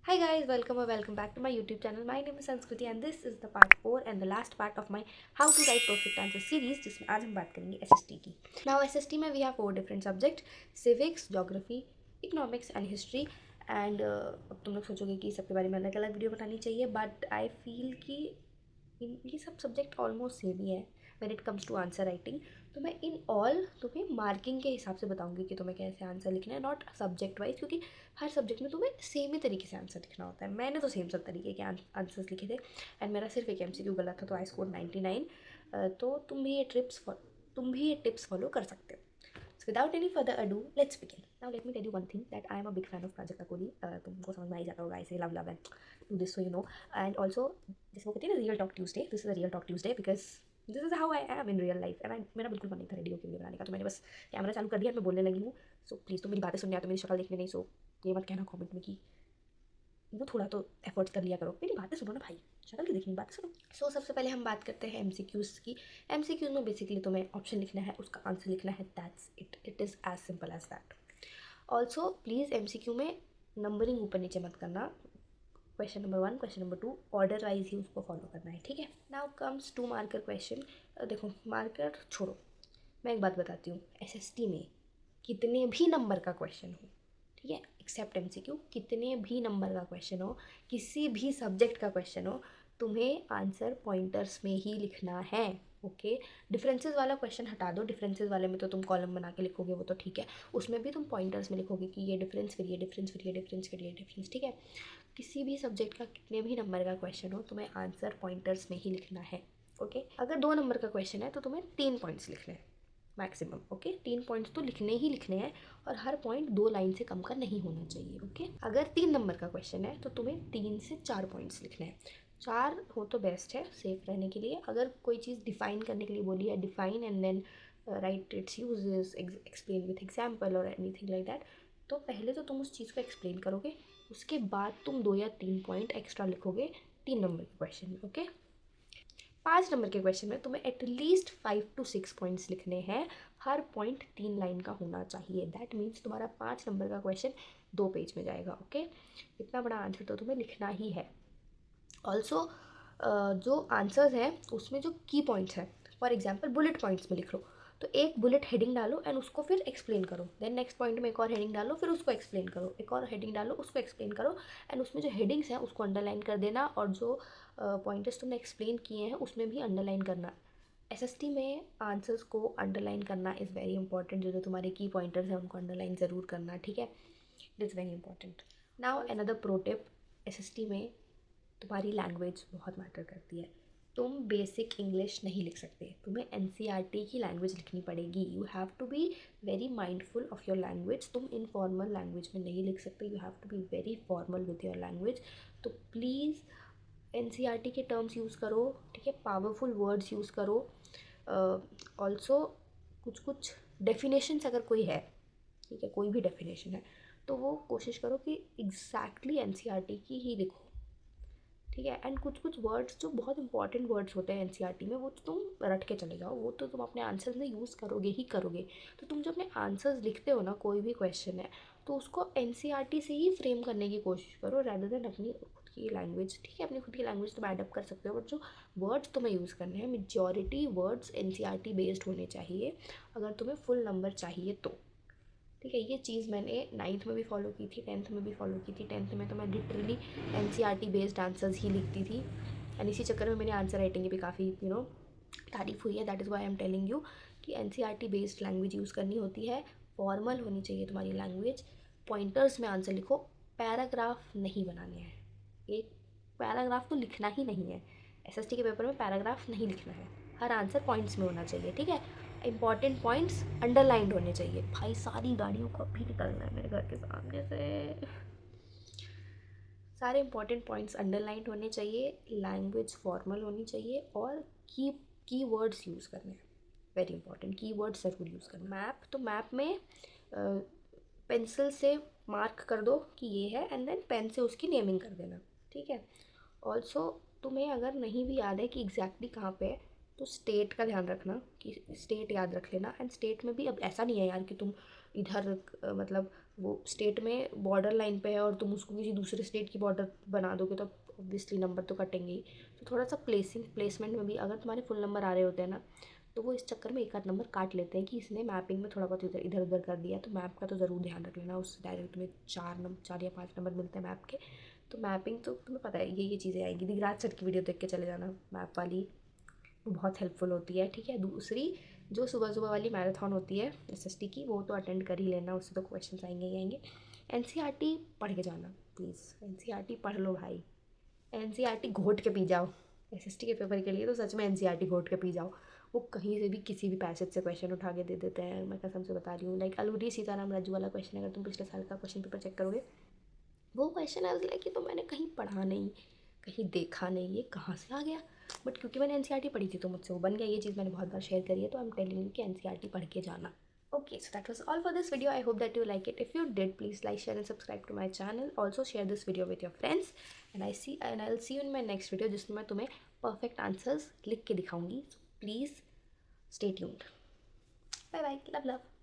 Hi guys, welcome or welcome back to my YouTube channel. My name is Sanskriti and this is the part 4 and the last part of my How to Write Perfect Answer series जिसमें आज हम बात करेंगे SST की. Now SST में we have 4 different subject: civics, geography, economics and history. And अब तुम लोग सोचोगे कि सबके बारे में अलग अलग वीडियो बनानी चाहिए, बट आई फील कि ये सब सब्जेक्ट ऑलमोस्ट सेम ही है when it comes to answer writing. तो मैं इन ऑल तुम्हें मार्किंग के हिसाब से बताऊंगी कि तुम्हें कैसे आंसर लिखना है, नॉट सब्जेक्ट वाइज, क्योंकि हर सब्जेक्ट में तुम्हें सेम ही तरीके से आंसर लिखना होता है. मैंने तो सेम सब तरीके के आंसर्स लिखे थे एंड मेरा सिर्फ एक MCQ गलत था तो आई स्कोर 99. तो तुम भी ये टिप्स फॉलो कर सकते हो. So without any further ado, let's begin. Now let me tell you one thing that I am a big fan of Prajakta Koli. तुमको समझ में आ ही जाता होगा, ऐसे love and do this so you know. And also जैसे वो कहते हैं ना real talk Tuesday, this is a real talk Tuesday because this is how I am in real life. And मेरा बिल्कुल मन नहीं था रेडियो के लिए बनाने का, तो मैंने बस कैमरा चालू कर दिया, मैं बोलने लगी हूँ. सो प्लीज़ तुम मेरी बातें सुनने आते हो, मेरी शक्ल देखने नहीं. सो ये मत कहना कमेंट में कि थोड़ा तो एफर्ट्स कर लिया करो, मेरी बातें सुनो ना भाई, शक्ल की देखनी, बातें सुनो. सो सबसे पहले हम बात करते हैं MCQs की. MCQs में बेसिकली तुम्हें ऑप्शन लिखना है, उसका आंसर लिखना है, that's it is as simple as that. Also please MCQ में नंबरिंग ऊपर नीचे मत करना. Question number 1, question number 2 order wise ही उसको फॉलो करना है, ठीक है. Now comes to marker question. देखो मार्कर छोड़ो, मैं एक बात बताती हूँ. SST में कितने भी नंबर का क्वेश्चन हो, ठीक है, एक्सेप्ट MCQ, कितने भी नंबर का क्वेश्चन हो, किसी भी सब्जेक्ट का क्वेश्चन हो, तुम्हें आंसर पॉइंटर्स में ही लिखना है. ओके. डिफरेंसेस वाला क्वेश्चन हटा दो. डिफरेंसेस वाले में तो तुम कॉलम बना के लिखोगे, वो तो ठीक है. उसमें भी तुम पॉइंटर्स में लिखोगे कि ये डिफरेंस, फिर ये डिफरेंस, फिर ये डिफरेंस, फिर ये डिफरेंस, ठीक है. किसी भी सब्जेक्ट का कितने भी नंबर का क्वेश्चन हो, तुम्हें आंसर पॉइंटर्स में ही लिखना है. ओके. अगर 2 नंबर का क्वेश्चन है तो तुम्हें 3 पॉइंट्स लिखने हैं मैक्सिमम. ओके. 3 पॉइंट्स तो लिखने ही लिखने हैं और हर पॉइंट 2 लाइन से कम का नहीं होना चाहिए. ओके. अगर 3 नंबर का क्वेश्चन है तो तुम्हें 3 से 4 पॉइंट्स लिखने हैं. 4 हो तो बेस्ट है सेफ रहने के लिए. अगर कोई चीज़ डिफाइन करने के लिए बोली है, define and then write its uses, explain with example और एनीथिंग लाइक दैट, तो पहले तो तुम उस चीज़ को एक्सप्लेन करोगे, उसके बाद तुम 2 या 3 पॉइंट एक्स्ट्रा लिखोगे 3 नंबर के क्वेश्चन में. ओके. 5 नंबर के क्वेश्चन में तुम्हें एटलीस्ट 5 to 6 पॉइंट्स लिखने हैं. हर पॉइंट 3 लाइन का होना चाहिए. दैट मीन्स तुम्हारा 5 नंबर का क्वेश्चन 2 पेज में जाएगा. ओके. इतना बड़ा आंसर तो तुम्हें लिखना ही है. ऑल्सो जो आंसर्स हैं उसमें जो की पॉइंट्स हैं, फॉर एग्जाम्पल बुलेट पॉइंट्स में लिख लो, तो एक बुलेट हेडिंग डालो एंड उसको फिर एक्सप्लेन करो. देन नेक्स्ट पॉइंट में एक और हेडिंग डालो, फिर उसको एक्सप्लेन करो, एक और हेडिंग डालो, उसको एक्सप्लेन करो. एंड उसमें जो हेडिंग्स हैं उसको अंडरलाइन कर देना, और जो पॉइंटर्स तुमने एक्सप्लेन किए हैं उसमें भी अंडरलाइन करना. SST में आंसर्स को अंडरलाइन करना इज़ वेरी इंपॉर्टेंट. जो जो तुम्हारे की पॉइंटर्स हैं उनको अंडरलाइन ज़रूर करना, ठीक है. It is very important. Now another pro tip. SST में तुम्हारी लैंग्वेज बहुत मैटर करती है. तुम बेसिक इंग्लिश नहीं लिख सकते, तुम्हें NCERT की लैंग्वेज लिखनी पड़ेगी. You have to be very mindful of your language. तुम इनफॉर्मल लैंग्वेज में नहीं लिख सकते. You have to be very formal with your language. तो प्लीज़ NCERT के टर्म्स यूज़ करो, ठीक है. पावरफुल वर्ड्स यूज़ करो. ऑल्सो कुछ कुछ डेफिनेशंस अगर कोई है, ठीक है, कोई भी डेफिनेशन है, तो वो कोशिश करो कि एग्जैक्टली NCERT की ही लिखो, ठीक है. एंड कुछ कुछ वर्ड्स जो बहुत इंपॉर्टेंट वर्ड्स होते हैं NCERT में, वो तो तुम रट के चले जाओ, वो तो तुम अपने आंसर्स में यूज़ करोगे ही करोगे. तो तुम जब अपने आंसर्स लिखते हो ना, कोई भी क्वेश्चन है, तो उसको NCERT से ही फ्रेम करने की कोशिश करो रैदर देन अपनी खुद की लैंग्वेज, ठीक है. अपनी खुद की लैंग्वेज तुम एडअप कर सकते हो, बट जो वर्ड्स तुम्हें यूज़ करने हैं, मेजॉरिटी वर्ड्स NCERT बेस्ड होने चाहिए अगर तुम्हें फुल नंबर चाहिए तो, ठीक है. ये चीज़ मैंने 9th में भी फॉलो की थी, 10th में भी फॉलो की थी. 10th में तो मैं लिटरली NCERT बेस्ड आंसर्स ही लिखती थी एंड इसी चक्कर में मेरी आंसर राइटिंग की भी काफ़ी तारीफ़ हुई है. That is why I am telling you कि NCERT बेस्ड लैंग्वेज यूज़ करनी होती है. फॉर्मल होनी चाहिए तुम्हारी लैंग्वेज. पॉइंटर्स में आंसर लिखो, पैराग्राफ नहीं बनाने हैं. एक पैराग्राफ तो लिखना ही नहीं है. SST के पेपर में पैराग्राफ नहीं लिखना है. हर आंसर पॉइंट्स में होना चाहिए, ठीक है. इंपॉर्टेंट पॉइंट्स अंडरलाइंड होने चाहिए. भाई सारी गाड़ियों को अभी निकलना है मेरे घर के सामने से. सारे इंपॉर्टेंट पॉइंट्स अंडरलाइंड होने चाहिए. लैंग्वेज फॉर्मल होनी चाहिए और की वर्ड्स यूज़ करने हैं. वेरी इंपॉर्टेंट, की वर्ड्स ज़रूर यूज़ करना. मैप, तो मैप में पेंसिल से मार्क कर दो कि ये है एंड देन पेन से उसकी नेमिंग कर देना, ठीक है. ऑल्सो तुम्हें अगर नहीं भी याद है कि एग्जैक्टली कहाँ पे है, तो स्टेट का ध्यान रखना कि स्टेट याद रख लेना. एंड स्टेट में भी अब ऐसा नहीं है यार कि तुम इधर मतलब वो स्टेट में बॉर्डर लाइन पे है और तुम उसको किसी दूसरे स्टेट की बॉर्डर बना दोगे तो ऑब्वियसली नंबर तो कटेंगे ही। तो थोड़ा सा प्लेसमेंट में भी अगर तुम्हारे फुल नंबर आ रहे होते हैं ना, तो वो इस चक्कर में एक आध नंबर काट लेते हैं कि इसने मैपिंग में थोड़ा बहुत इधर उधर कर दिया। तो मैप का तो ज़रूर ध्यान रख लेना, उससे डायरेक्ट तुम्हें 4 या 5 नंबर मिलते हैं मैप के। तो मैपिंग तो तुम्हें पता है ये चीज़ें आएंगी। दिगराज सर की वीडियो देख के चले जाना मैप वाली, वो बहुत हेल्पफुल होती है। ठीक है, दूसरी जो सुबह सुबह वाली मैराथन होती है एसएसटी की, वो तो अटेंड कर ही लेना, उससे तो क्वेश्चंस आएंगे ही आएंगे। एनसीईआरटी पढ़ के जाना प्लीज़, एनसीईआरटी पढ़ लो भाई, एनसीईआरटी घोट के पी जाओ। एसएसटी के पेपर के लिए तो सच में एनसीईआरटी घोट के पी जाओ। वो कहीं से भी किसी भी पैसेज से क्वेश्चन उठा के दे देते हैं, मैं कसम से बता रही हूँ। लाइक अलूरी सीताराम राजू वाला क्वेश्चन, अगर तुम पिछले साल का क्वेश्चन पेपर चेक करोगे, वो क्वेश्चन है लाइक कि तो मैंने कहीं पढ़ा नहीं, कहीं देखा नहीं, ये कहाँ से आ गया। बट क्योंकि मैंने एनसीईआरटी पढ़ी थी तो मुझसे वो बन गया। ये चीज़ मैंने बहुत बार शेयर करी है, तो आई एम टेलिंग यू कि एनसीईआरटी पढ़ के जाना। Okay, so that was all for this video. I hope that you like it. If you did, please like, share and subscribe to my channel. Also share this video with your friends. And I'll see you in my next video जिसमें मैं तुम्हें perfect answers लिख के दिखाऊंगी. So please stay tuned. Bye bye. Love love.